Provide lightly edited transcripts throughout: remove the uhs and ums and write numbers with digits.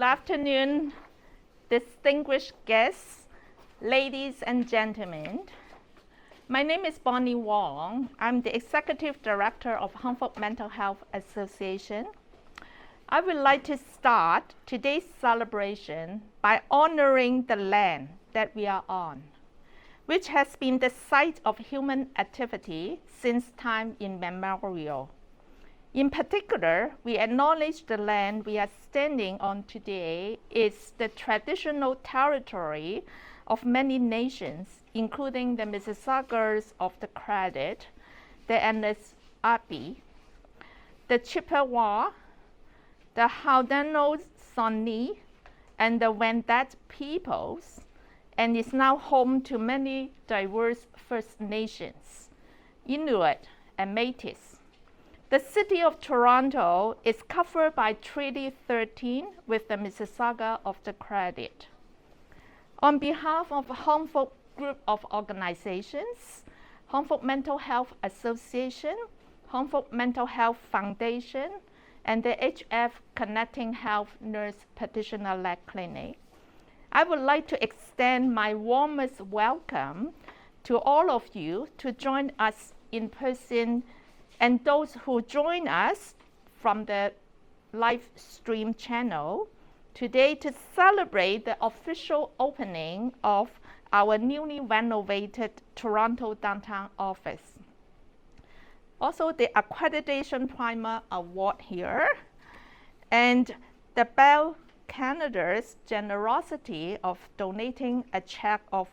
afternoon, distinguished guests, ladies and gentlemen. My name is Bonnie Wong. I'm the Executive Director of Fook Mental Health Association. I would like to start today's celebration by honoring the land that we are on, which has been the site of human activity since time immemorial. In particular, we acknowledge the land we are standing on today is the traditional territory of many nations, including the Mississaugas of the Credit, the Anishinaabe, the Chippewa, the Haudenosaunee, and the Wendat peoples, and is now home to many diverse First Nations, Inuit, and Métis. The city of Toronto is covered by Treaty 13 with the Mississauga of the Credit. On behalf of Fook Group of Organizations, Fook Mental Health Association, Fook Mental Health Foundation, and the HF Connecting Health Nurse Practitioner-led Clinic, I would like to extend my warmest welcome to all of you to join us in person and those who join us from the live stream channel today to celebrate the official opening of our newly renovated Toronto downtown office. Also, the Accreditation Primer Award here, and the Bell Canada's generosity of donating a check of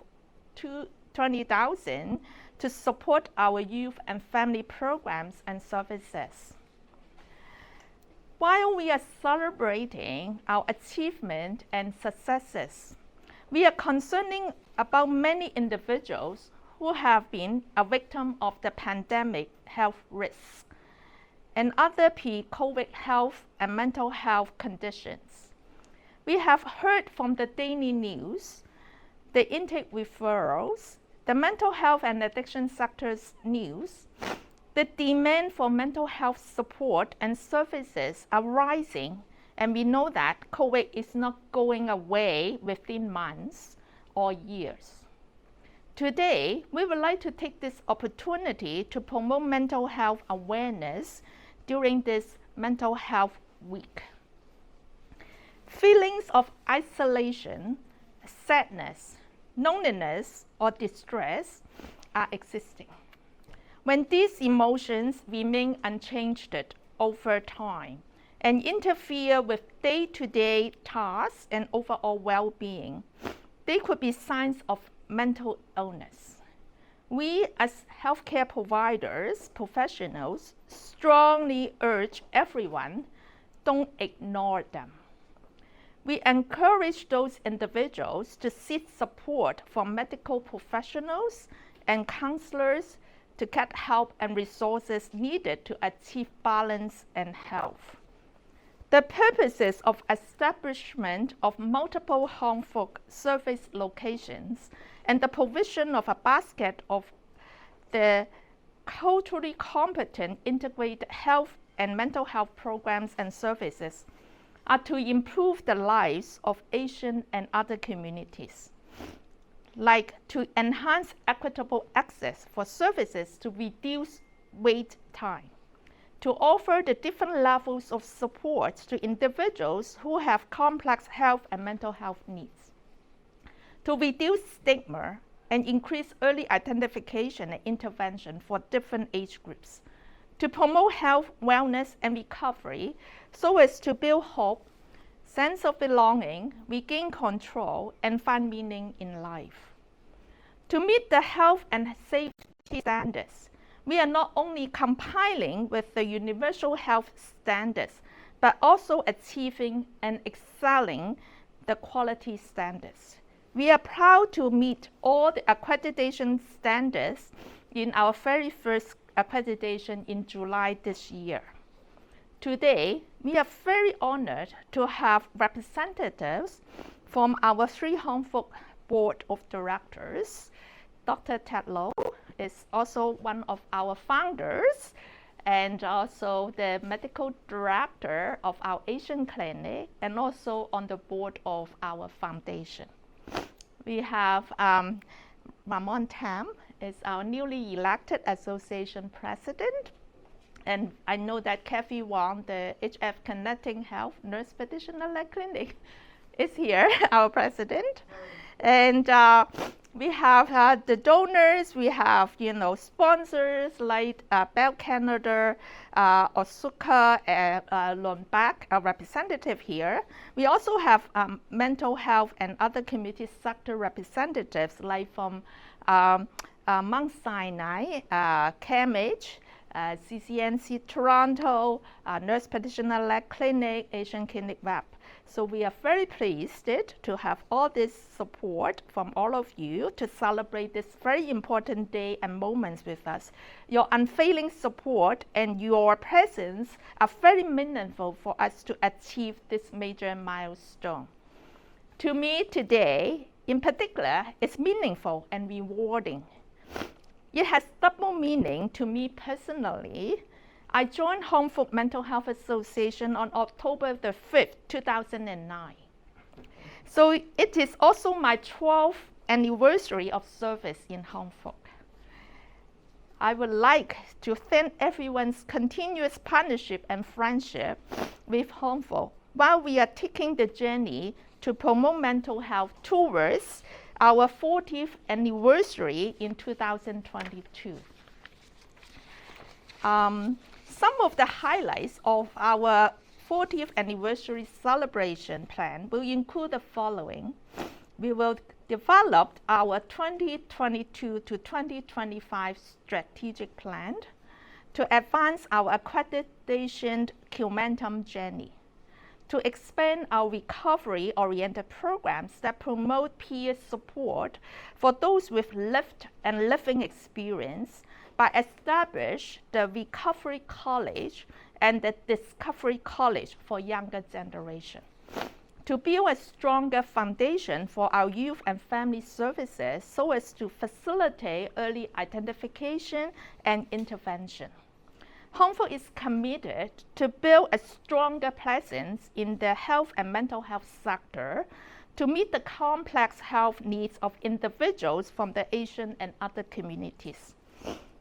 $20,000 to support our youth and family programs and services. While we are celebrating our achievement and successes, we are concerned about many individuals who have been a victim of the pandemic health risks and other pre-COVID health and mental health conditions. We have heard from the daily news, the intake referrals, the mental health and addiction sector's news, the demand for mental health support and services are rising, and we know that COVID is not going away within months or years. Today, we would like to take this opportunity to promote mental health awareness during this Mental Health Week. Feelings of isolation, sadness, loneliness, or distress are existing. When these emotions remain unchanged over time and interfere with day-to-day tasks and overall well-being, they could be signs of mental illness. We as healthcare providers, professionals, strongly urge everyone, don't ignore them. We encourage those individuals to seek support from medical professionals and counselors to get help and resources needed to achieve balance and health. The purposes of establishment of multiple Fook service locations and the provision of a basket of the culturally competent integrated health and mental health programs and services are to improve the lives of Asian and other communities, like to enhance equitable access for services to reduce wait time, to offer the different levels of support to individuals who have complex health and mental health needs, to reduce stigma and increase early identification and intervention for different age groups, to promote health, wellness, and recovery so as to build hope, sense of belonging, regain control, and find meaning in life. To meet the health and safety standards, we are not only compiling with the universal health standards, but also achieving and excelling the quality standards. We are proud to meet all the accreditation standards in our very first accreditation in July this year. Today, we are very honored to have representatives from our 3 Fook Board of Directors. Dr. Ted Low is also one of our founders, and also the medical director of our Asian clinic, and also on the board of our foundation. We have Ramon Tam is our newly elected association president. And I know that Kathy Wong, the HF Connecting Health Nurse Practitioner Clinic, is here, our president. And we have the donors, we have, sponsors like Bell Canada, Osuka, and Lundbach, a representative here. We also have mental health and other community sector representatives like from Mount Sinai, CAMH, CCNC Toronto, Nurse Practitioner Clinic, Asian Clinic Web. So we are very pleased to have all this support from all of you to celebrate this very important day and moments with us. Your unfailing support and your presence are very meaningful for us to achieve this major milestone. To me today, in particular, it's meaningful and rewarding. It has double meaning to me personally. I joined Fook Mental Health Association on October the 5th, 2009. So it is also my 12th anniversary of service in Fook. I would like to thank everyone's continuous partnership and friendship with Fook while we are taking the journey to promote mental health towards our 40th anniversary in 2022. Some of the highlights of our 40th anniversary celebration plan will include the following. We will develop our 2022 to 2025 strategic plan to advance our accreditation momentum journey, to expand our recovery-oriented programs that promote peer support for those with lived and living experience, by establish the Recovery College and the Discovery College for younger generation, to build a stronger foundation for our youth and family services so as to facilitate early identification and intervention. Fook is committed to build a stronger presence in the health and mental health sector to meet the complex health needs of individuals from the Asian and other communities.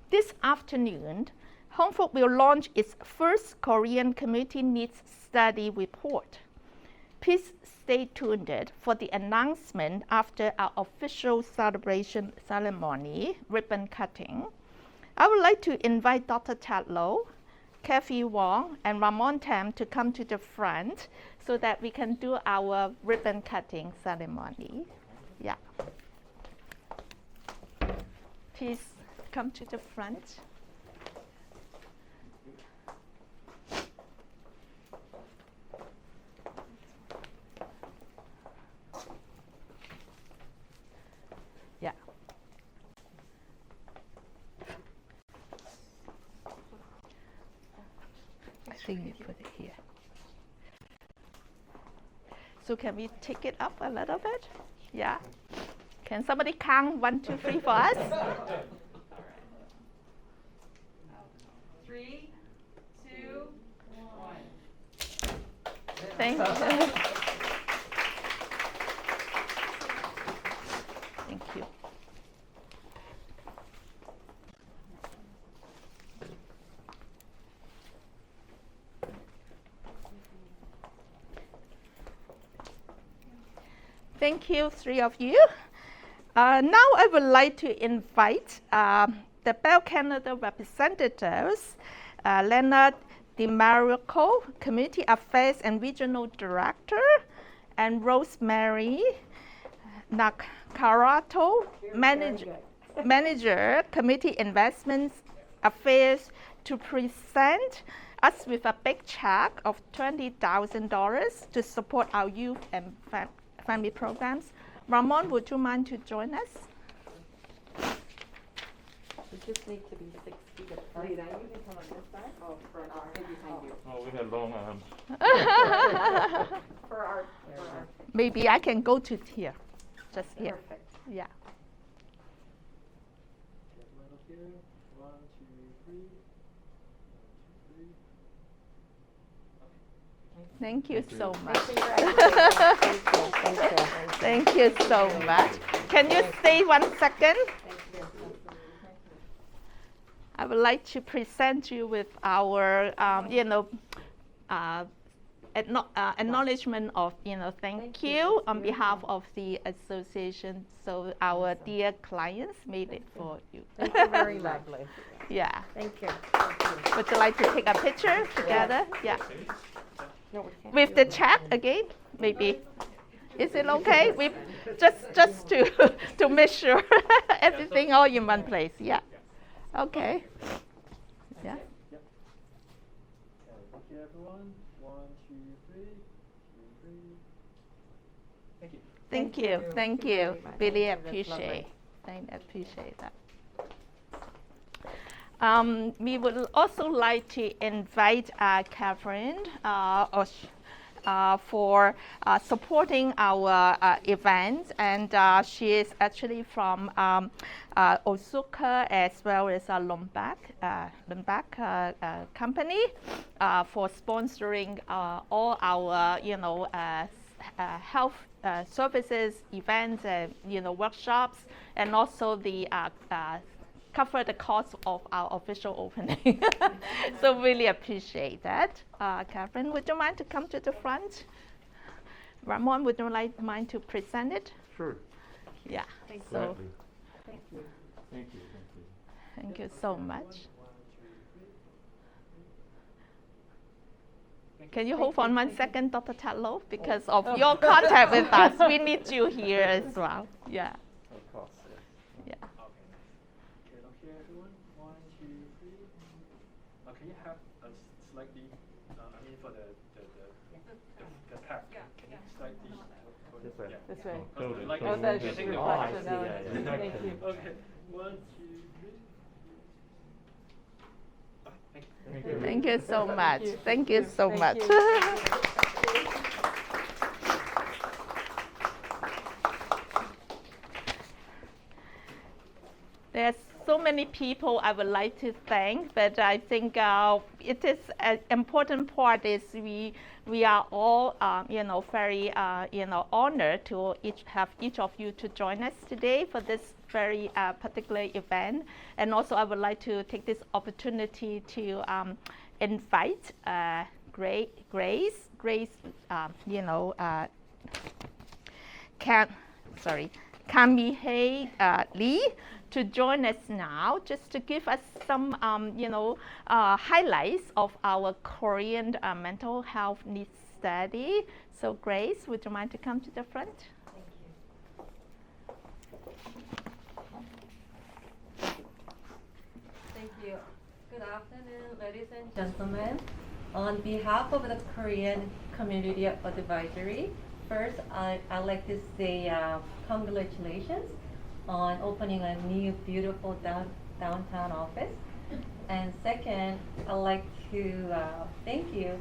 This afternoon, Fook will launch its first Korean Community Needs Study report. Please stay tuned for the announcement after our official celebration ceremony, ribbon cutting. I would like to invite Dr. Ted Low, Kathy Wong, and Ramon Tam to come to the front so that we can do our ribbon cutting ceremony. Yeah. Please come to the front. Yeah. I think you put it here. So can we take it up a little bit? Yeah. Can somebody count 1, 2, 3 for us? 3, 2, 1. Thank you. Thank you. Thank you, three of you. Now I would like to invite the Bell Canada representatives, Leonard DiMarico, Community Affairs and Regional Director, and Rosemary Nakarato, Manager, Community Investments Affairs, to present us with a big check of $20,000 to support our youth and family programs. Ramon, would you mind to join us? You just need to be 6 feet apart. Lena, you can come on this side. Oh, for an arm behind you. Oh, we have long arms. For our. Maybe I can go to here, just here. Perfect. Yeah. Thank you so much. Congratulations. Thank you. Thank you so much. Can you stay 1 second? I would like to present you with our, acknowledgement of, thank you on behalf of the association. So our dear clients made it for you. Thank you very much. Yeah. Thank you. Would you like to take a picture together? Yeah. No, we can't With do the that. check again, maybe. Is it okay? We just to make sure everything all in one place. Yeah. Okay. Yeah. Thank you, everyone. 1, 2, 3. 2, 3. Thank you. Thank you. Thank you. Really appreciate. Appreciate that. We would also like to invite Catherine for supporting our events, and she is actually from Osaka as well as Lombak company for sponsoring all our health services, events, workshops, and also the cover the cost of our official opening. So really appreciate that. Catherine, would you mind to come to the front? Ramon, would you mind to present it? Sure. Yeah. Thank So Gladly. Thank you. Thank you. thank you so much. Can you hold on 1 second, Dr. Tatlow? Because of your contact with us, we need you here as well. Yeah. Of course. Yeah. Okay, okay, everyone. 1, 2, 3. Can you have a slightly, for the pack, can you slightly? This way. This way. Like Oh, that's getting the reflection. vibe. Thank you. Okay, 1, 2, 3. Thank you. Thank you so much. Thank you so Thank much. you. There's so many people I would like to thank, but I think it is an important part is we are all very honored to have each of you to join us today for this very particular event. And also I would like to take this opportunity to invite Grace, Kamihei Lee to join us now, just to give us some, highlights of our Korean mental health needs study. So Grace, would you mind to come to the front? Thank you. Good afternoon, ladies and gentlemen. On behalf of the Korean Community Advisory, first, I'd like to say congratulations on opening a new beautiful downtown office. And second, I'd like to thank you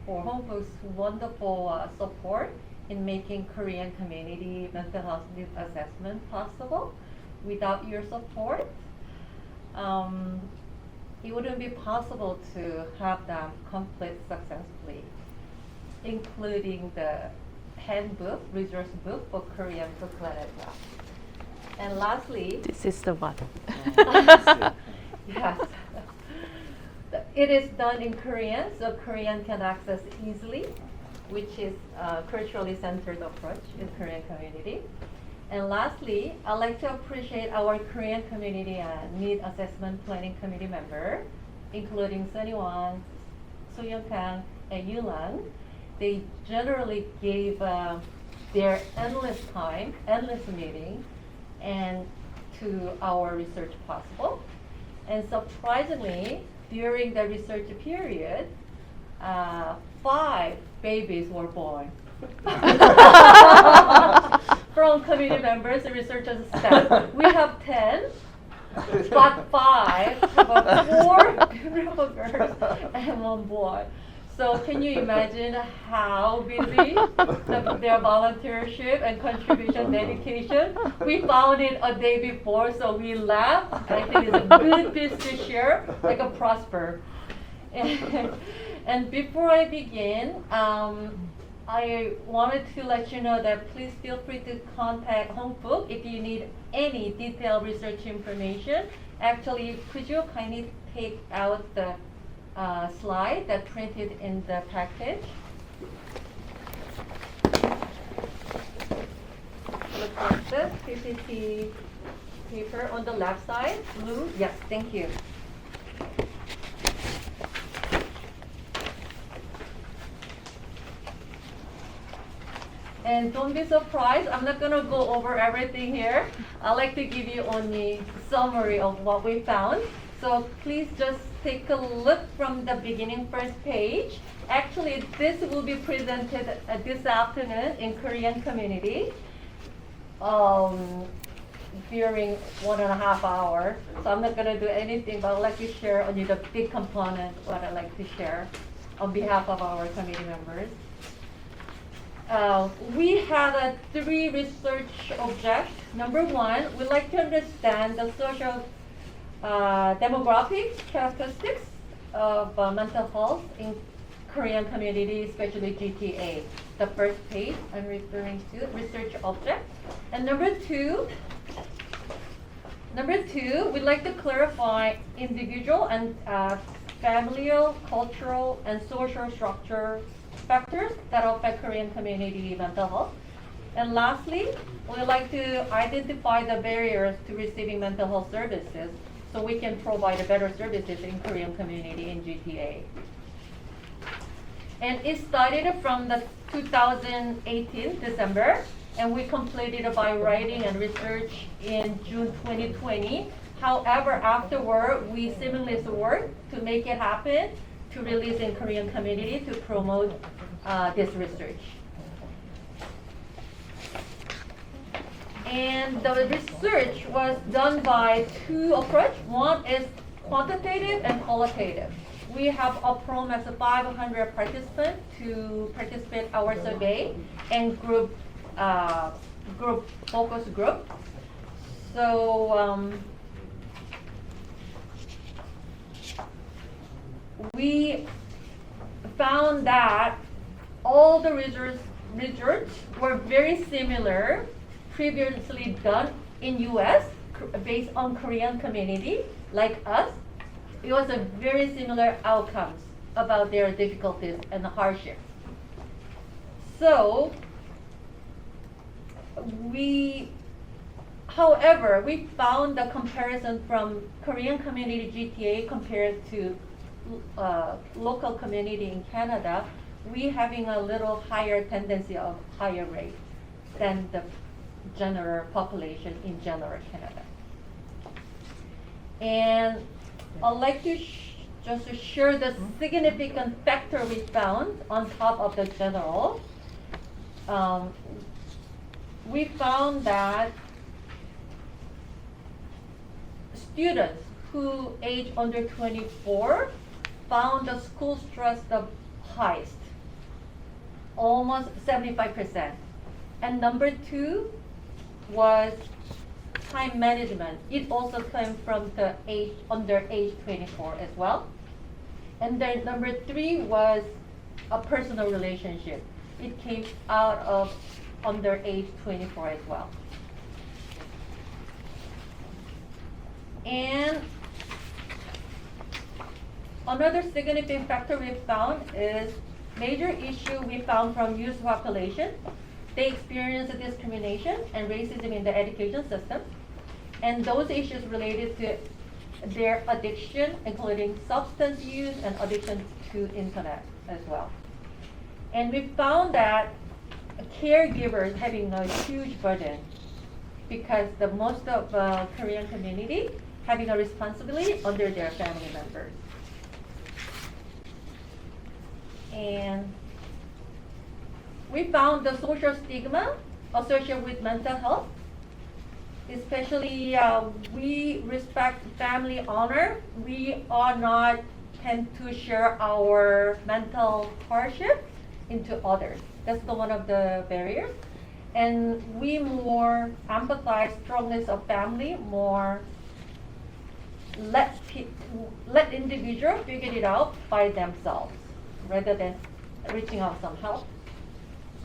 for Home Fook's wonderful support in making Korean community mental health needs assessment possible. Without your support, it wouldn't be possible to have them complete successfully, including the handbook, resource book for Korean booklet as well. And lastly, This is the one. yes, it is done in Korean, so Korean can access easily, which is a culturally centered approach in Korean community. And lastly, I'd like to appreciate our Korean community need assessment planning committee member, including Sunny Won, So Young Kang, and Yulan. They generally gave their endless time, endless meeting, and to our research possible. And surprisingly, during the research period, 5 babies were born. From community members, researchers, staff. We have 10, but 5, about 4 beautiful girls and 1 boy. So can you imagine how busy their volunteership and contribution dedication? We found it a day before, so we laughed. I think it's a good piece to share, like a prosper. And before I begin, I wanted to let you know that please feel free to contact Fook if you need any detailed research information. Actually, could you kindly take out the slide that printed in the package? Looks like this, PPT paper on the left side, blue. Yes, thank you. And don't be surprised, I'm not going to go over everything here. I'd like to give you only summary of what we found. So please just take a look from the beginning first page. Actually, this will be presented this afternoon in Korean community during 1.5 hours. So I'm not going to do anything, but I'd like to share only the big component, what I'd like to share on behalf of our committee members. We had 3 research objects. Number 1, we'd like to understand the social demographics characteristics of mental health in Korean community, especially GTA. The first page I'm referring to, research object. And number two, we'd like to clarify individual and familial, cultural, and social structure factors that affect Korean community mental health. And lastly, we'd like to identify the barriers to receiving mental health services so we can provide better services in Korean community in GTA. And it started from the 2018 December, and we completed it by writing and research in June 2020. However, afterward, we seamlessly worked to make it happen, to release in Korean community to promote this research. And the research was done by 2 approaches. One is quantitative and qualitative. We have approximately 500 participants to participate in our survey and focus group. So we found that all the research were very similar previously done in US based on Korean community like us. It was a very similar outcomes about their difficulties and hardships. So however, we found the comparison from Korean community GTA compared to local community in Canada, we having a little higher tendency of higher rate than the general population in general Canada. And I'd like to just to share the significant factor we found on top of the general. We found that students who age under 24 found the school stress the highest, almost 75%. And number 2 was time management. It also came from the age under age 24 as well. And then number 3 was a personal relationship. It came out of under age 24 as well. And another significant factor we found is major issue we found from youth population. They experience discrimination and racism in the education system. And those issues related to their addiction, including substance use and addiction to internet as well. And we found that caregivers having a huge burden because the most of Korean community having a responsibility under their family members. And we found the social stigma associated with mental health. Especially, we respect family honor. We are not tend to share our mental hardship into others. That's one of the barriers. And we more empathize strongness of family more let individuals figure it out by themselves rather than reaching out some help.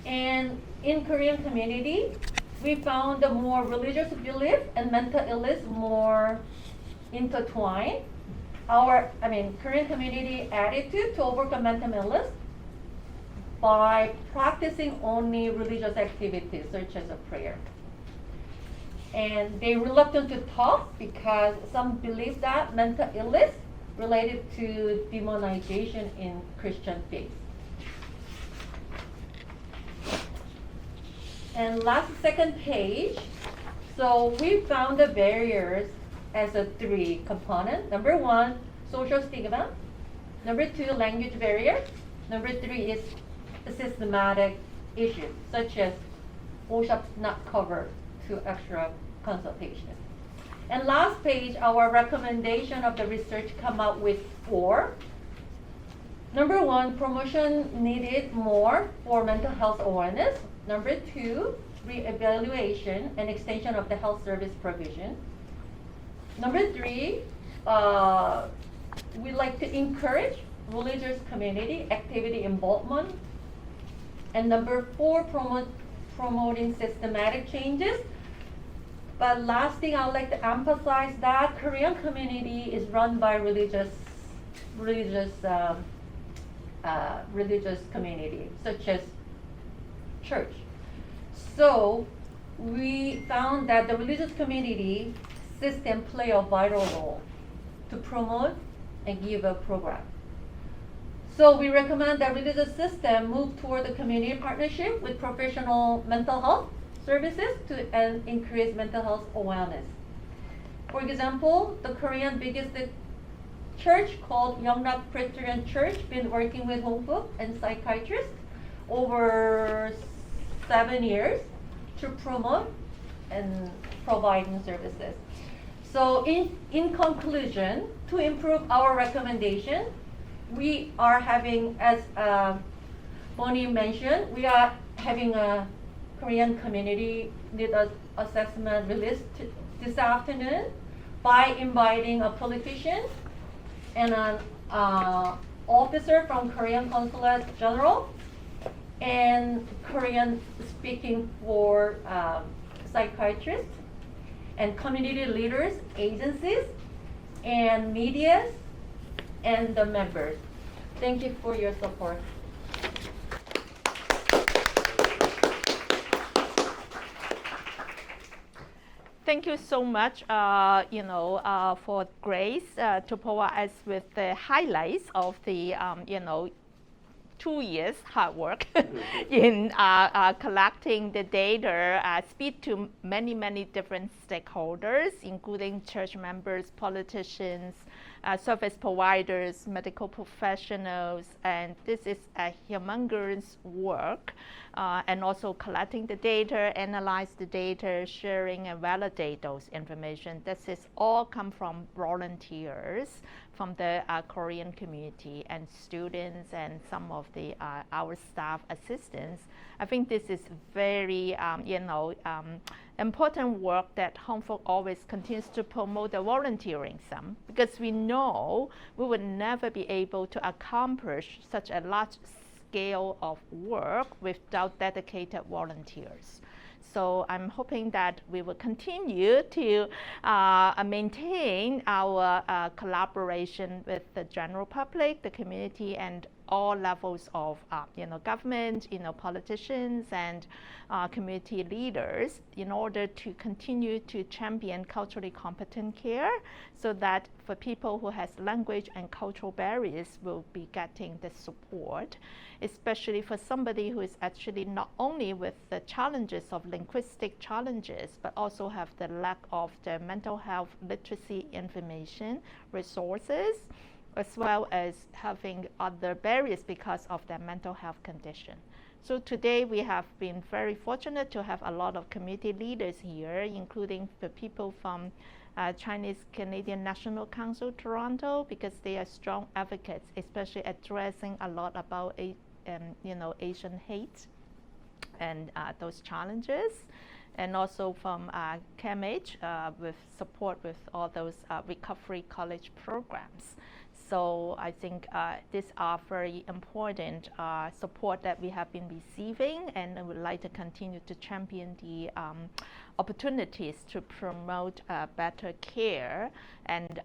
And in Korean community, we found the more religious belief and mental illness more intertwined. Korean community attitude to overcome mental illness by practicing only religious activities such as a prayer. And they reluctant to talk because some believe that mental illness related to demonization in Christian faith. And second page, so we found the barriers as a 3 component. Number 1, social stigma. Number 2, language barrier. Number 3 is systematic issues such as OSHA not covered to extra consultation. And last page, our recommendation of the research come out with 4. Number 1, promotion needed more for mental health awareness. Number 2, reevaluation and extension of the health service provision. Number 3, we like to encourage religious community activity involvement. And number 4, promoting systematic changes. But last thing I would like to emphasize that Korean community is run by religious community, such as church. So we found that the religious community system play a vital role to promote and give a program. So we recommend that religious system move toward the community partnership with professional mental health services to increase mental health awareness. For example, the Korean biggest church called Youngnak Presbyterian Church been working with Fook and psychiatrists over 7 years to promote and providing services. So in conclusion, to improve our recommendation, we are having, as Bonnie mentioned, we are having a Korean community need assessment released this afternoon by inviting a politician and an officer from Korean Consulate General and Korean speaking for psychiatrists and community leaders, agencies, and media, and the members. Thank you for your support. Thank you so much, for Grace to provide us with the highlights of the, 2 years hard work in collecting the data, speak to many different stakeholders, including church members, politicians, service providers, medical professionals, and this is a humongous work. And also collecting the data, analyze the data, sharing and validate those information. This is all come from volunteers from the Korean community and students and some of the our staff assistants. I think this is very important work that Home Fook always continues to promote the volunteering some, because we know we would never be able to accomplish such a large scale of work without dedicated volunteers. So I'm hoping that we will continue to maintain our collaboration with the general public, the community, and all levels of government, politicians, and community leaders in order to continue to champion culturally competent care, so that for people who has language and cultural barriers will be getting the support, especially for somebody who is actually not only with the challenges of linguistic challenges, but also have the lack of the mental health literacy information resources, as well as having other barriers because of their mental health condition. So today we have been very fortunate to have a lot of community leaders here, including the people from Chinese Canadian National Council Toronto, because they are strong advocates, especially addressing a lot about Asian hate and those challenges. and also from CAMH with support with all those recovery college programs. So I think these are very important support that we have been receiving, and I would like to continue to champion the opportunities to promote better care and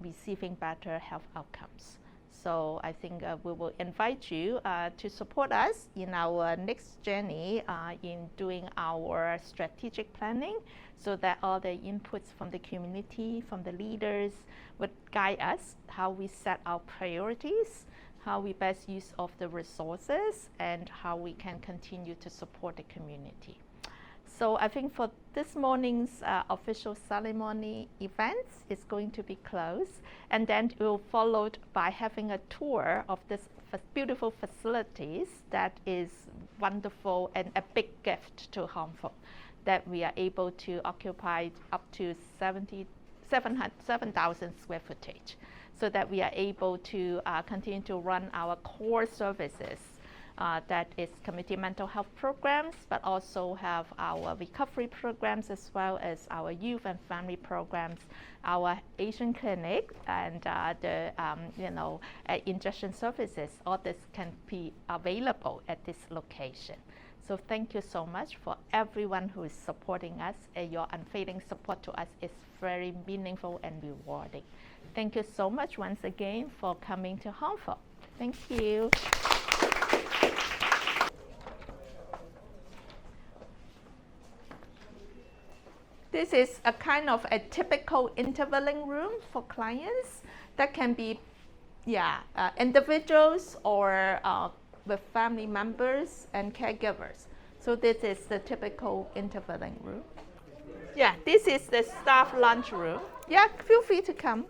receiving better health outcomes. So I think we will invite you to support us in our next journey in doing our strategic planning, so that all the inputs from the community, from the leaders, would guide us how we set our priorities, how we best use of the resources, and how we can continue to support the community. So I think for this morning's official ceremony events is going to be closed, and then it will followed by having a tour of this beautiful facilities that is wonderful and a big gift to Housewarming, that we are able to occupy up to 7,000 square footage, so that we are able to continue to run our core services. That is community mental health programs, but also have our recovery programs, as well as our youth and family programs, our Asian clinic, and the ingestion services. All this can be available at this location. So thank you so much for everyone who is supporting us. Your unfailing support to us is very meaningful and rewarding. Thank you so much once again for coming to Housewarming. Thank you. This is a kind of a typical intervalling room for clients that can be individuals or with family members and caregivers. So this is the typical intervalling room. Yeah, this is the staff lunch room. Yeah, feel free to come.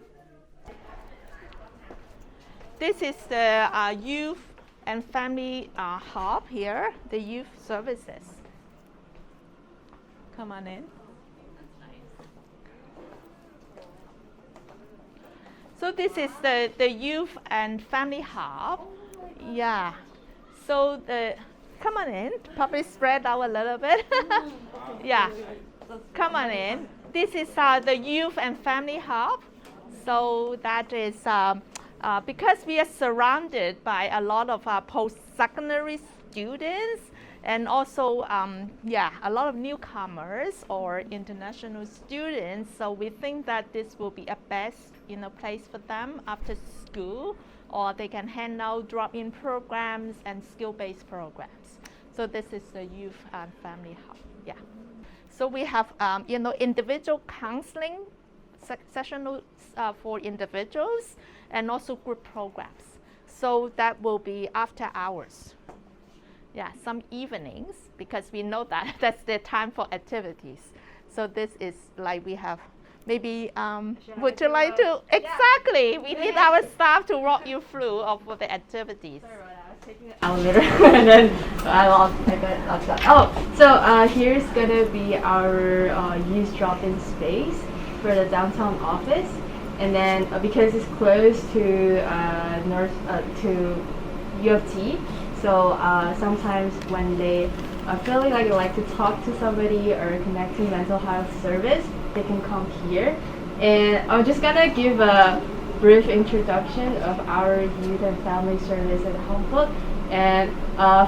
This is the youth and family hub here, the youth services. Come on in. So this is the youth and family hub. Yeah. So come on in. Probably spread out a little bit. Yeah. Come on in. This is the youth and family hub. So that is because we are surrounded by a lot of post-secondary students, and also a lot of newcomers or international students. So we think that this will be a best place for them after school, or they can hand out drop-in programs and skill-based programs. So this is the youth and family hub. Yeah. So we have individual counseling sessions for individuals, and also group programs. So that will be after hours. Yeah, some evenings, because we know that that's the time for activities. So this is like we have maybe, would you like to? Exactly, we need our staff to walk you through of the activities. Sorry about that, I was taking the elevator and then I got stuck. Oh, so here's gonna be our youth drop-in space for the downtown office. And then because it's close to to U of T, so sometimes when they are feeling like they like to talk to somebody or connect to mental health service, they can come here. And I'm just gonna give a brief introduction of our youth and family service at Fook. And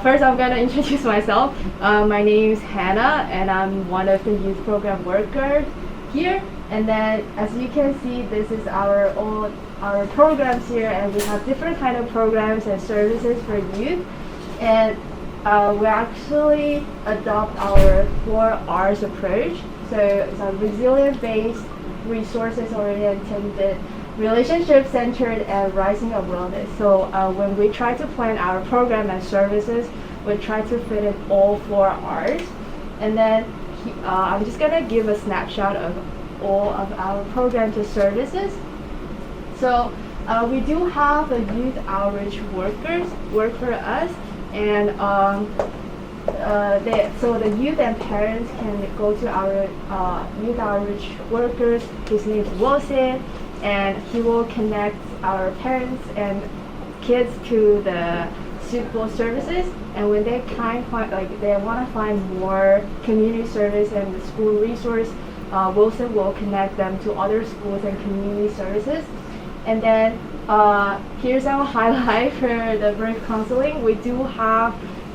first I'm gonna introduce myself. My name is Hannah, and I'm one of the youth program workers here. And then as you can see, this is all our programs here, and we have different kind of programs and services for youth. And we actually adopt our 4 R's approach. So it's a resilient-based, resources-oriented, relationship-centered, and rising awareness. So when we try to plan our program and services, we try to fit in all 4 R's. And then I'm just gonna give a snapshot of all of our programs and services. So we do have the youth outreach workers work for us, and so the youth and parents can go to our youth outreach workers. His name is Wilson, and he will connect our parents and kids to the suitable services, and when they they want to find more community service and the school resource, Wilson will connect them to other schools and community services. And then here's our highlight for the birth counseling. We do have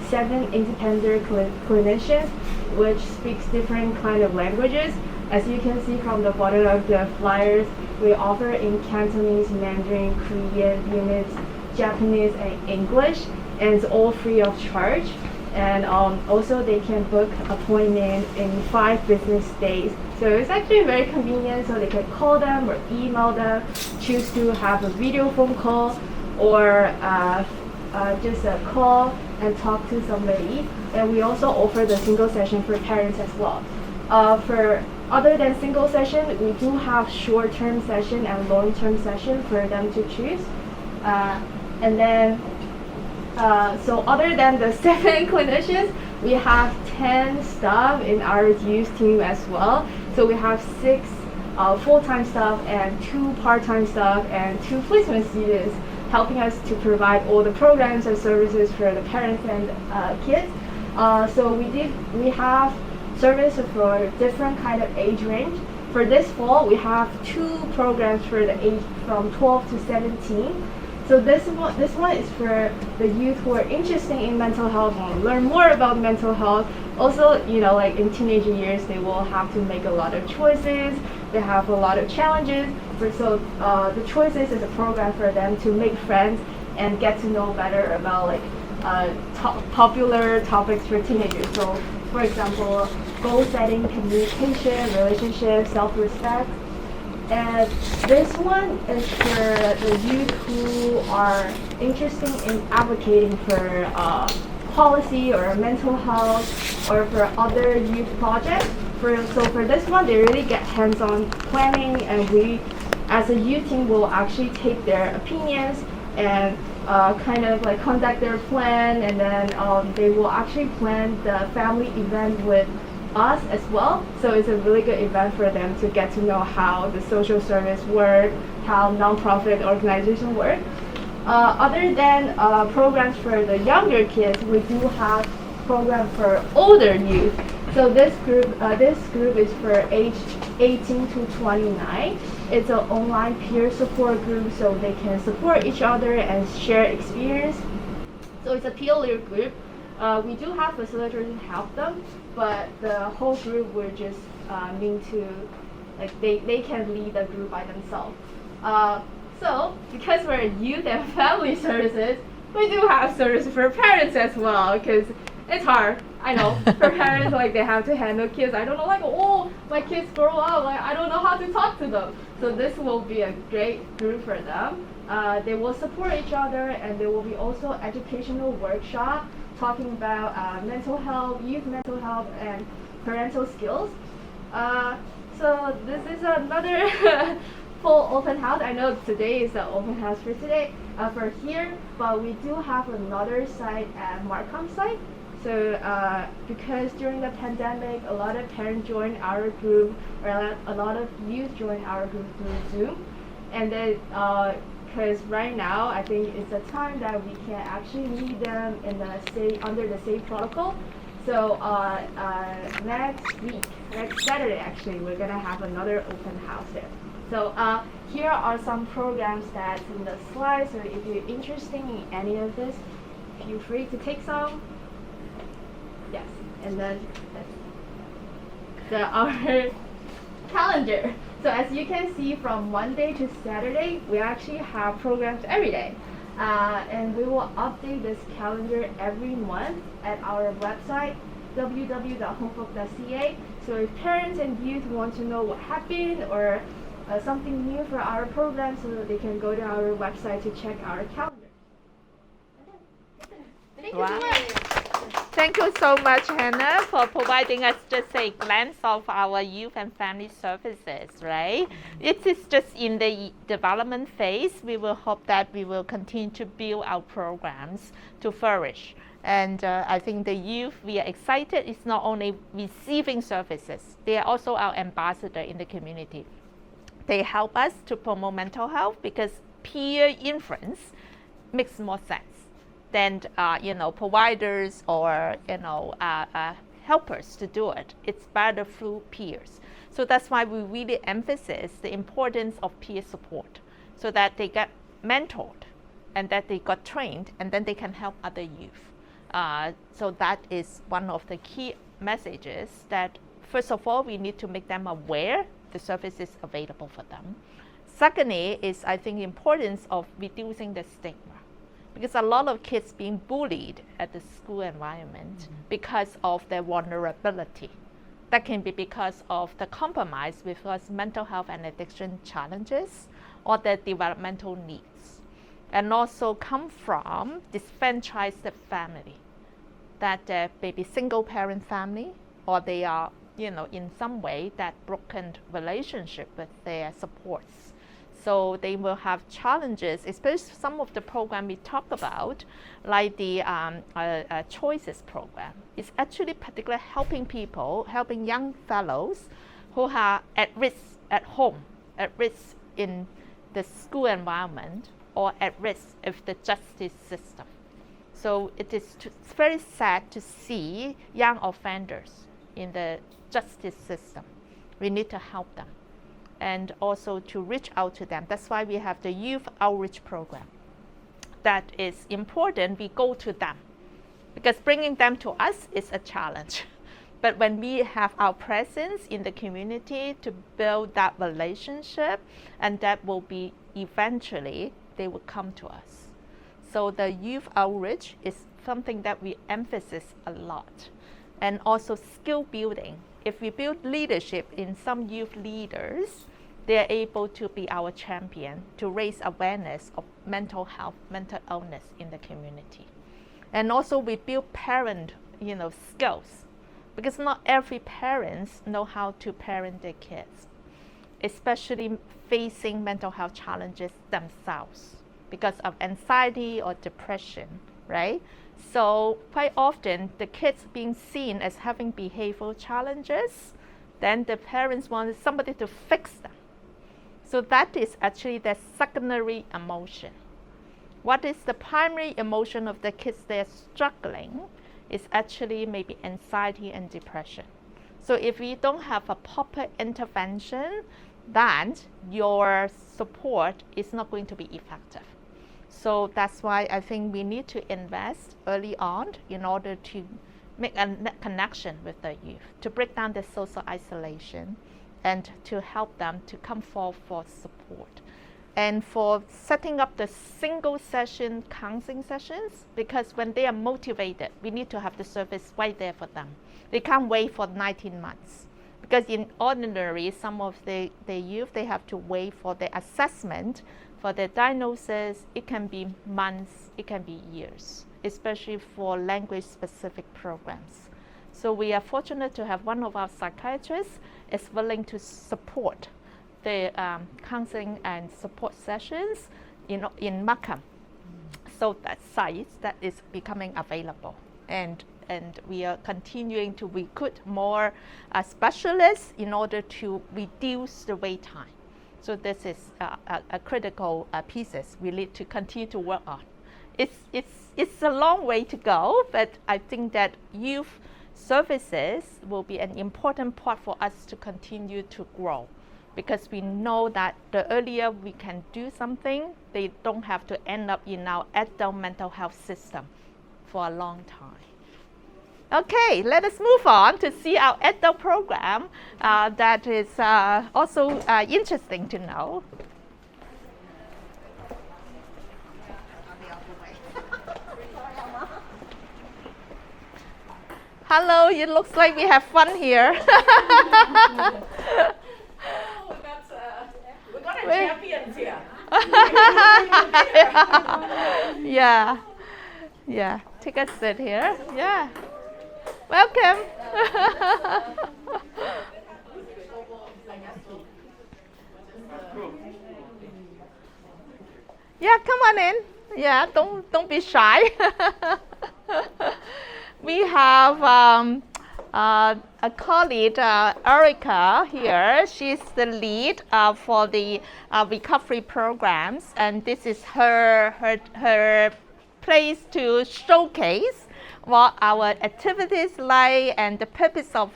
7 independent clinicians which speaks different kind of languages. As you can see from the bottom of the flyers, we offer in Cantonese, Mandarin, Korean, Vietnamese, Japanese, and English, and it's all free of charge. And also they can book appointment in 5 business days. So it's actually very convenient, so they can call them or email them, choose to have a video phone call, or just a call and talk to somebody. And we also offer the single session for parents as well. For other than single session, we do have short-term session and long-term session for them to choose. And then, so other than the 7 clinicians, we have 10 staff in our youth team as well. So we have 6 full-time staff and 2 part-time staff and 2 placement students helping us to provide all the programs and services for the parents and kids. So we have services for different kind of age range. For this fall, we have 2 programs for the age from 12 to 17. So this one is for the youth who are interested in mental health and learn more about mental health. Also, like in teenage years, they will have to make a lot of choices. They have a lot of challenges. So the choices is a program for them to make friends and get to know better about popular topics for teenagers. So, for example, goal setting, communication, relationships, self-respect. And this one is for the youth who are interested in advocating for policy or mental health or for other youth projects. So for this one, they really get hands-on planning, and we, as a youth team, will actually take their opinions and kind of conduct their plan, and then they will actually plan the family event with us as well. So it's a really good event for them to get to know how the social service work, how nonprofit organizations work. Other than programs for the younger kids, we do have programs for older youth. So this group is for age 18 to 29. It's an online peer support group, so they can support each other and share experience. So it's a peer group. We do have facilitators to help them, but the whole group will just mean to, they can lead the group by themselves. So because we're youth and family services, we do have services for parents as well, because it's hard. I know for parents, they have to handle kids. I don't know, oh, my kids grow up, I don't know how to talk to them. So this will be a great group for them. They will support each other, and there will be also educational workshop talking about mental health, youth mental health, and parental skills. So this is another full open house. I know today is the open house for today, for here, but we do have another site at Markham site. So because during the pandemic, a lot of parents joined our group, or a lot of youth joined our group through Zoom, and then because right now I think it's a time that we can actually meet them in under the same protocol. So next Saturday actually, we're gonna have another open house there. So here are some programs that's in the slide. So if you're interested in any of this, feel free to take some. Yes, and then our calendar. So as you can see, from Monday to Saturday, we actually have programs every day. And we will update this calendar every month at our website, www.homefook.ca. So if parents and youth want to know what happened or something new for our program, so that they can go to our website to check our calendar. Thank you so much. Thank you so much, Hannah, for providing us just a glance of our youth and family services, right? It is just in the development phase. We will hope that we will continue to build our programs to flourish. And I think the youth, we are excited. It's not only receiving services, they are also our ambassador in the community. They help us to promote mental health because peer influence makes more sense. than providers or helpers to do it. It's better through peers. So that's why we really emphasize the importance of peer support, so that they get mentored and that they got trained, and then they can help other youth. So that is one of the key messages, that first of all, we need to make them aware the services available for them. Secondly is, I think, the importance of reducing the stigma, because a lot of kids being bullied at the school environment because of their vulnerability. That can be because of the compromise with mental health and addiction challenges or their developmental needs, and also come from disenfranchised family, that may be single parent family, or they are in some way that broken relationship with their supports. So they will have challenges, especially some of the program we talked about, like the Choices program. It's actually particularly helping young fellows who are at risk at home, at risk in the school environment, or at risk of the justice system. So it is very sad to see young offenders in the justice system. We need to help them, and also to reach out to them. That's why we have the youth outreach program. That is important. We go to them, because bringing them to us is a challenge. But when we have our presence in the community to build that relationship, and that will be eventually, they will come to us. So the youth outreach is something that we emphasize a lot. And also skill building. If we build leadership in some youth leaders, they're able to be our champion to raise awareness of mental health, mental illness in the community. And also we build parent, skills, because not every parents know how to parent their kids, especially facing mental health challenges themselves because of anxiety or depression, right? So quite often the kids being seen as having behavioral challenges, then the parents want somebody to fix them. So that is actually the secondary emotion. What is the primary emotion of the kids they're struggling is actually maybe anxiety and depression. So if we don't have a proper intervention, then your support is not going to be effective. So that's why I think we need to invest early on in order to make a connection with the youth, to break down the social isolation, and to help them to come forward for support. And for setting up the single session counseling sessions, because when they are motivated, we need to have the service right there for them. They can't wait for 19 months. Because in ordinary, some of the youth, they have to wait for the assessment, for the diagnosis. It can be months, it can be years, especially for language-specific programs. So we are fortunate to have one of our psychiatrists is willing to support the counseling and support sessions in Markham. So that site that is becoming available, and we are continuing to recruit more specialists in order to reduce the wait time. So this is a critical pieces we need to continue to work on. It's a long way to go, but I think that youth services will be an important part for us to continue to grow, because we know that the earlier we can do something, they don't have to end up in our adult mental health system for a long time. Okay, let us move on to see our adult program that is also interesting to know. Hello, it looks like we have fun here. We got a champions here. Yeah. Take a seat here. Yeah. Welcome. Yeah, come on in. Yeah, don't be shy. We have a colleague, Erica, here. She's the lead for the recovery programs, and this is her place to showcase what our activities like and the purpose of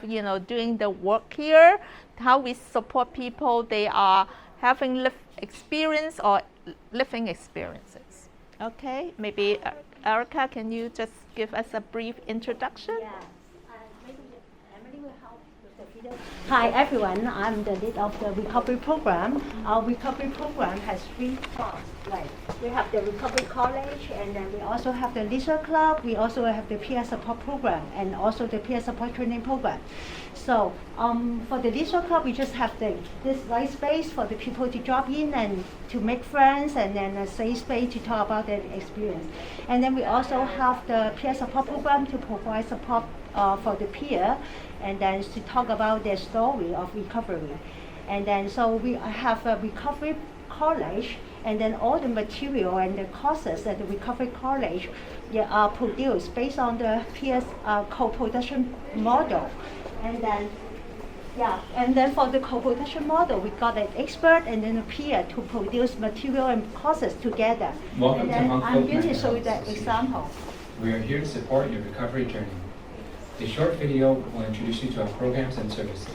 doing the work here, how we support people they are having lived experience or living experiences. Okay, maybe Erica, can you just give us a brief introduction? Yeah. Maybe Emily will help with the video. Hi everyone, I'm the lead of the recovery program. Our recovery program has 3 parts. Like we have the recovery college, and then we also have the leisure club. We also have the peer support program, and also the peer support training program. So for the leisure club, we just have this nice space for the people to drop in and to make friends, and then a safe space to talk about their experience. And then we also have the peer support program to provide support for the peer, and then to talk about their story of recovery. And then so we have a recovery college, and then all the material and the courses at the recovery college are produced based on the peers co-production model. And then for the co-production model, we got an expert and then a peer to produce material and courses together. Welcome and to then Hong I'm Kong going to Mental show you Health that Association. example. We are here to support your recovery journey. This short video will introduce you to our programs and services.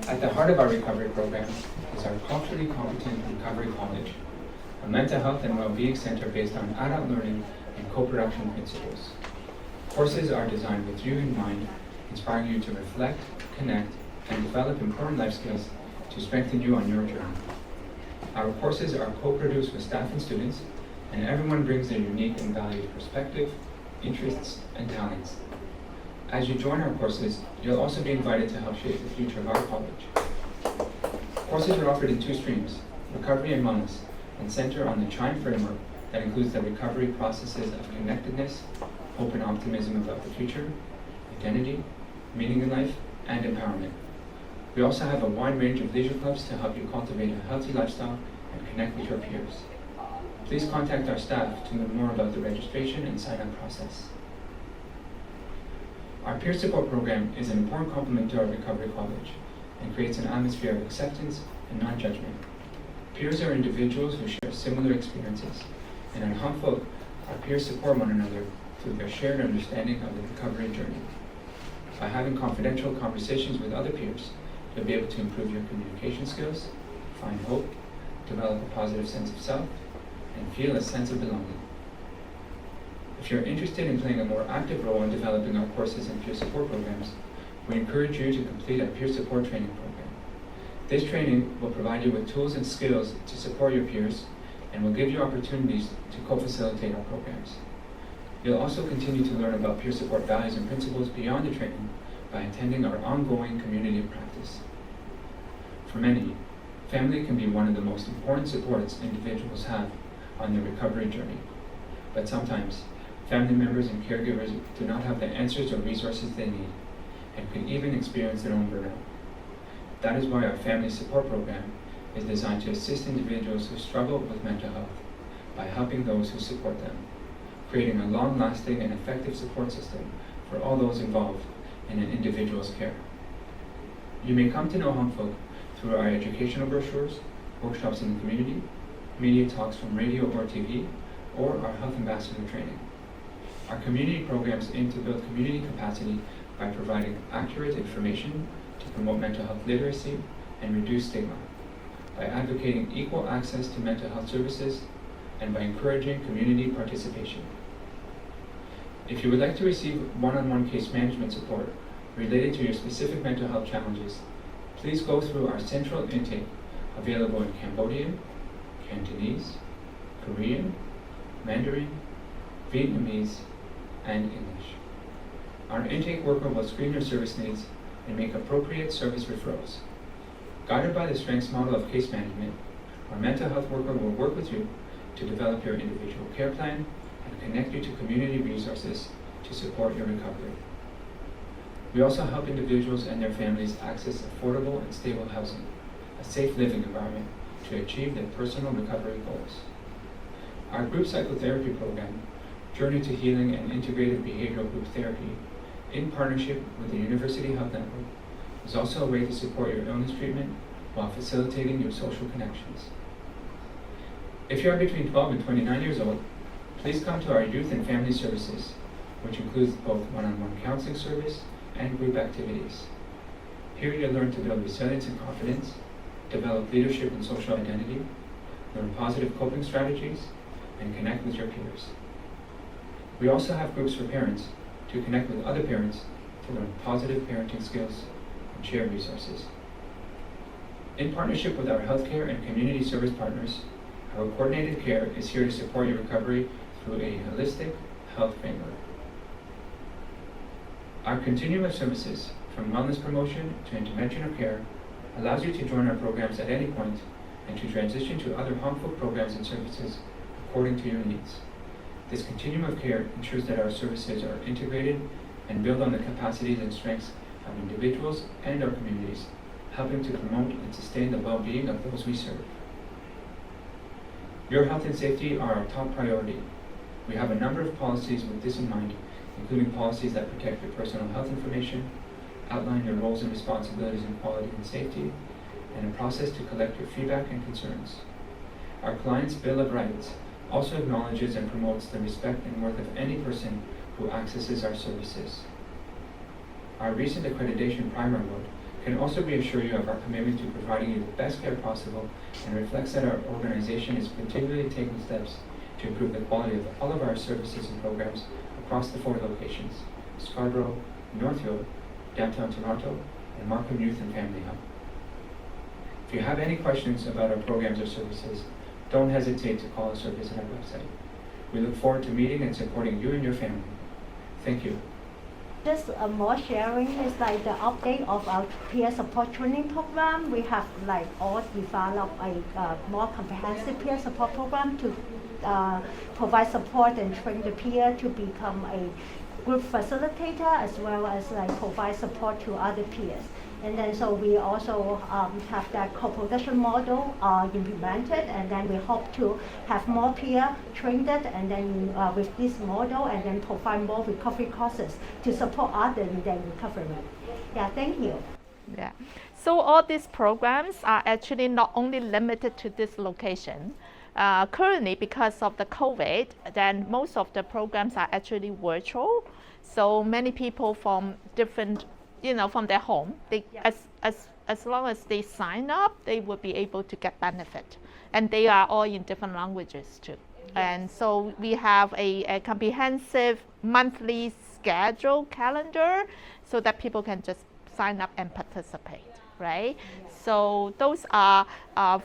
At the heart of our recovery program is our culturally competent recovery college, a mental health and well-being center based on adult learning and co-production principles. Courses are designed with you in mind, inspiring you to reflect, connect, and develop important life skills to strengthen you on your journey. Our courses are co-produced with staff and students, and everyone brings their unique and valued perspective, interests, and talents. As you join our courses, you'll also be invited to help shape the future of our college. Courses are offered in 2 streams, recovery and wellness, and center on the CHIME framework that includes the recovery processes of connectedness, hope and optimism about the future, identity, meaning in life, and empowerment. We also have a wide range of leisure clubs to help you cultivate a healthy lifestyle and connect with your peers. Please contact our staff to learn more about the registration and sign-up process. Our peer support program is an important complement to our recovery college and creates an atmosphere of acceptance and non-judgment. Peers are individuals who share similar experiences, and at Fook, our peers support one another through their shared understanding of the recovery journey. By having confidential conversations with other peers, you'll be able to improve your communication skills, find hope, develop a positive sense of self, and feel a sense of belonging. If you're interested in playing a more active role in developing our courses and peer support programs, we encourage you to complete our peer support training program. This training will provide you with tools and skills to support your peers and will give you opportunities to co-facilitate our programs. You'll also continue to learn about peer support values and principles beyond the training by attending our ongoing community of practice. For many, family can be one of the most important supports individuals have on their recovery journey. But sometimes, family members and caregivers do not have the answers or resources they need, and could even experience their own burnout. That is why our family support program is designed to assist individuals who struggle with mental health by helping those who support them, creating a long-lasting and effective support system for all those involved in an individual's care. You may come to know Fook through our educational brochures, workshops in the community, media talks from radio or TV, or our health ambassador training. Our community programs aim to build community capacity by providing accurate information to promote mental health literacy and reduce stigma, by advocating equal access to mental health services, and by encouraging community participation. If you would like to receive one-on-one case management support related to your specific mental health challenges, please go through our central intake available in Cambodian, Cantonese, Korean, Mandarin, Vietnamese, and English. Our intake worker will screen your service needs and make appropriate service referrals. Guided by the strengths model of case management, our mental health worker will work with you to develop your individual care plan and connect you to community resources to support your recovery. We also help individuals and their families access affordable and stable housing, a safe living environment to achieve their personal recovery goals. Our group psychotherapy program, Journey to Healing and Integrative Behavioral Group Therapy, in partnership with the University Health Network, is also a way to support your illness treatment while facilitating your social connections. If you are between 12 and 29 years old, please come to our youth and family services, which includes both one-on-one counseling service and group activities. Here you'll learn to build resilience and confidence, develop leadership and social identity, learn positive coping strategies, and connect with your peers. We also have groups for parents to connect with other parents to learn positive parenting skills and share resources. In partnership with our healthcare and community service partners, our coordinated care is here to support your recovery through a holistic health framework. Our continuum of services, from wellness promotion to intervention of care, allows you to join our programs at any point and to transition to other harmful programs and services according to your needs. This continuum of care ensures that our services are integrated and build on the capacities and strengths of individuals and our communities, helping to promote and sustain the well-being of those we serve. Your health and safety are our top priority. We have a number of policies with this in mind, including policies that protect your personal health information, outline your roles and responsibilities in quality and safety, and a process to collect your feedback and concerns. Our client's Bill of Rights also acknowledges and promotes the respect and worth of any person who accesses our services. Our recent accreditation primer award can also reassure you of our commitment to providing you the best care possible and reflects that our organization is continually taking steps to improve the quality of all of our services and programs across the 4 locations: Scarborough, Northfield, Downtown Toronto, and Markham Youth and Family Hub. If you have any questions about our programs or services, don't hesitate to call us or visit our website. We look forward to meeting and supporting you and your family. Thank you. Just more sharing is like the update of our peer support training program. We have like all developed a more comprehensive peer support program to provide support and train the peer to become a group facilitator, as well as like provide support to other peers. And then so we also have that co-production model implemented, and then we hope to have more peer trained, and then with this model, and then provide more recovery courses to support others in their recovery. Yeah, thank you. Yeah. So all these programs are actually not only limited to this location. Currently, because of the COVID, then most of the programs are actually virtual. So many people from different, from their home, as long as they sign up, they will be able to get benefit. And they are all in different languages too. And so we have a comprehensive monthly schedule calendar so that people can just sign up and participate, right? So those are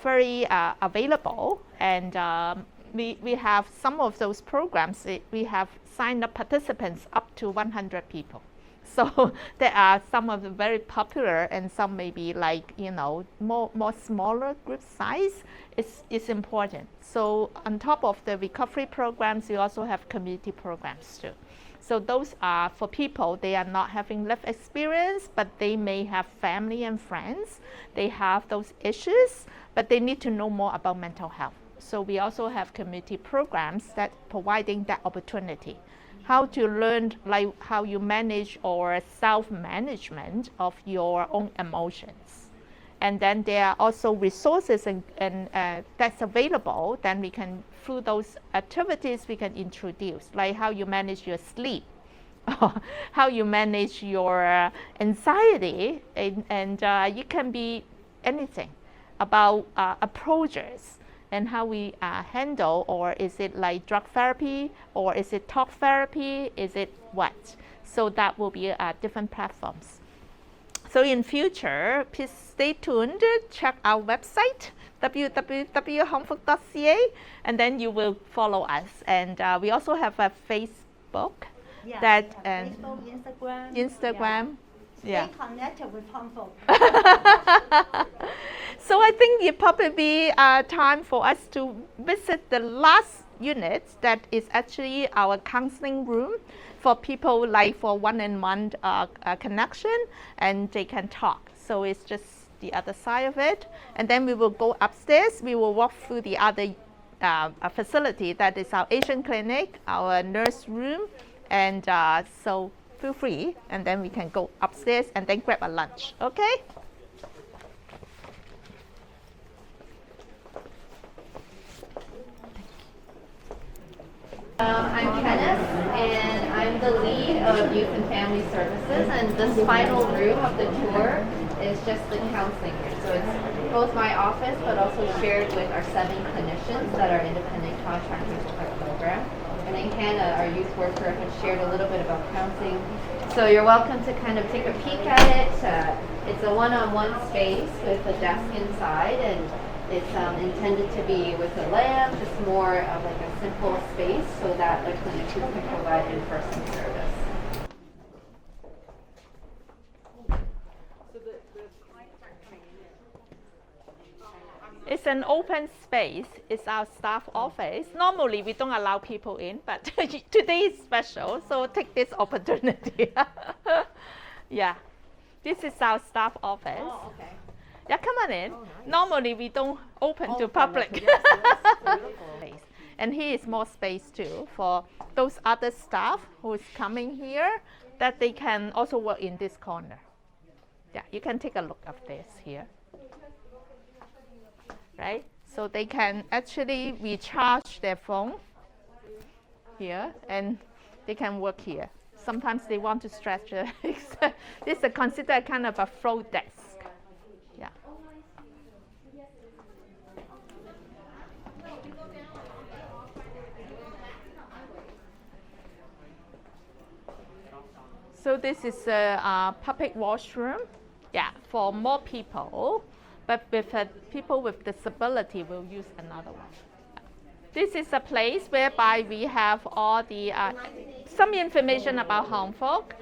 very available, and we have some of those programs. We have signed up participants up to 100 people. So there are some of the very popular, and some maybe like more smaller group size is important. So on top of the recovery programs, we also have community programs too. So those are for people, they are not having lived experience, but they may have family and friends. They have those issues, but they need to know more about mental health. So we also have community programs that providing that opportunity. How to learn, like how you manage or self-management of your own emotions. And then there are also resources and that's available. Then we can, through those activities, we can introduce, like how you manage your sleep, how you manage your anxiety, and it can be anything about approaches and how we handle, or is it like drug therapy, or is it talk therapy, is it what? So that will be different platforms. So in future, please stay tuned, check our website, www.homefook.ca, and then you will follow us. And we also have a Facebook, Facebook, Instagram. Yeah. Stay connected with HomeFook. So I think it probably be time for us to visit the last unit that is actually our counseling room for people like for one-on-one connection, and they can talk. So it's just the other side of it. And then we will go upstairs. We will walk through the other facility that is our Asian clinic, our nurse room, and so feel free, and then we can go upstairs and then grab a lunch, okay? I'm Kenneth, and I'm the lead of Youth and Family Services, and this final room of the tour is just the counseling room. So it's both my office, but also shared with our 7 clinicians that are independent contractors with our program. And then Hannah, our youth worker, has shared a little bit about counseling. So you're welcome to kind of take a peek at it. It's a one-on-one space with a desk inside, and it's intended to be with a lamp, just more of like a simple space so that the clinicians can provide in-person service. It's an open space. It's our staff office. Normally, we don't allow people in, but today is special, so take this opportunity. Yeah, this is our staff office. Oh, okay. Yeah, come on in. Oh, nice. Normally, we don't open to public. Yes, yes, beautiful. And here is more space too for those other staff who is coming here, that they can also work in this corner. Yeah, you can take a look of this here. Right? So they can actually recharge their phone here, and they can work here. Sometimes they want to stretch their legs. This is considered kind of a float desk. Yeah. So this is a public washroom. Yeah, for more people. But with people with disability, we'll use another one. This is a place whereby we have all the some information about Fook,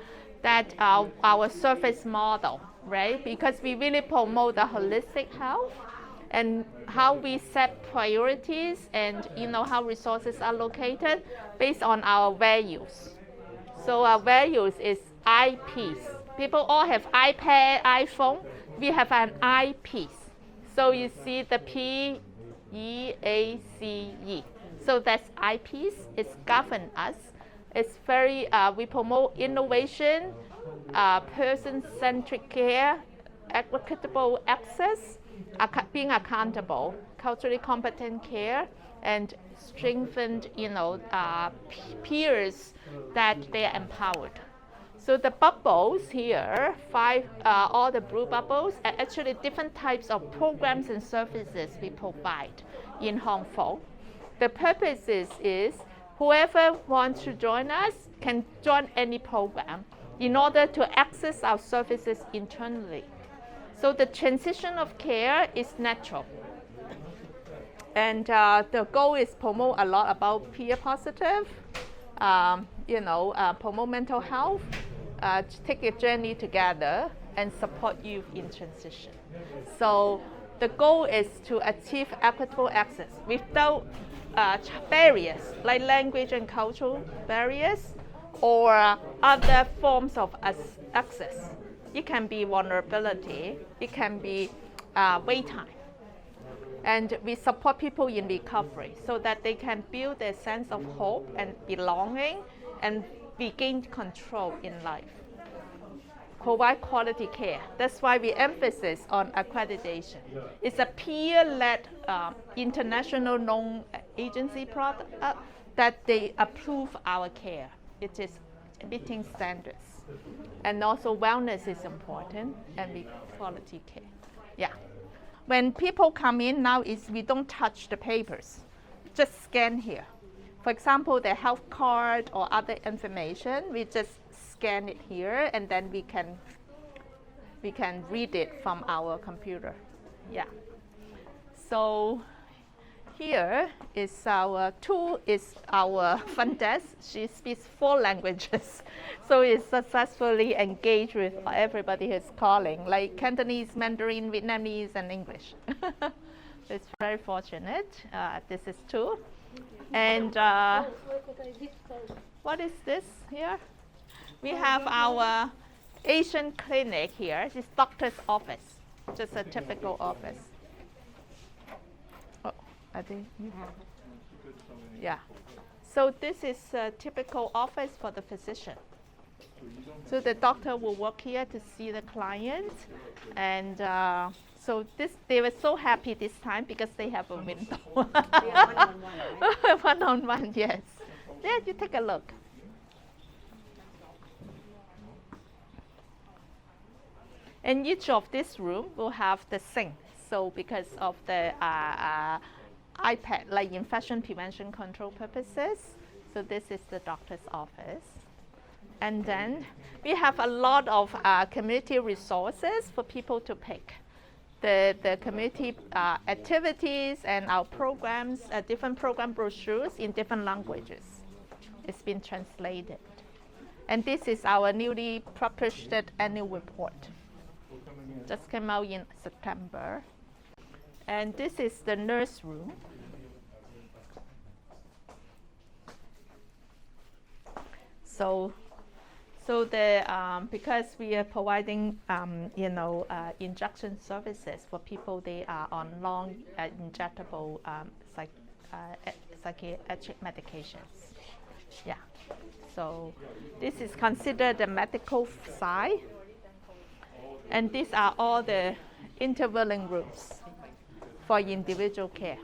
that our service model, right? Because we really promote the holistic health and how we set priorities, and how resources are located based on our values. So our values is eyepiece. People all have iPad, iPhone. We have an eyepiece. So you see the PEACE. So that's eyepiece. It's govern us. It's very, we promote innovation, person-centric care, equitable access, being accountable, culturally competent care, and strengthened, peers that they are empowered. So the bubbles here, 5, all the blue bubbles, are actually different types of programs and services we provide in Fook. The purpose is whoever wants to join us can join any program in order to access our services internally. So the transition of care is natural. And the goal is promote a lot about peer positive, promote mental health, take a journey together, and support youth in transition. So the goal is to achieve equitable access without barriers like language and cultural barriers or other forms of access. It can be vulnerability, it can be wait time. And we support people in recovery so that they can build a sense of hope and belonging and regain control in life. Provide quality care. That's why we emphasize on accreditation. It's a peer-led international known agency product that they approve our care. It is meeting standards. And also wellness is important, and quality care. Yeah. When people come in now, we don't touch the papers. Just scan here. For example, the health card or other information, we just scan it here, and then we can read it from our computer. Yeah. So here is our tool, is our front desk. She speaks 4 languages, so it's successfully engaged with everybody who's calling, like Cantonese, Mandarin, Vietnamese, and English. It's very fortunate. This is two. And what is this here? We have our Asian clinic here. This doctor's office, just a typical office. Oh, I think. Yeah. So this is a typical office for the physician. So the doctor will work here to see the client, and so they were so happy this time because they have a window. One-on-one, right? One-on-one, yes. There, you take a look. And each of this room will have the sink. So because of the iPad, like infection prevention control purposes, so this is the doctor's office. And then we have a lot of community resources for people to pick. The community activities and our programs, different program brochures in different languages. It's been translated. And this is our newly published annual report. Just came out in September. And this is the nurse room. So because we are providing injection services for people they are on long injectable psychiatric medications. Yeah. So this is considered the medical side. And these are all the intervening rooms for individual care.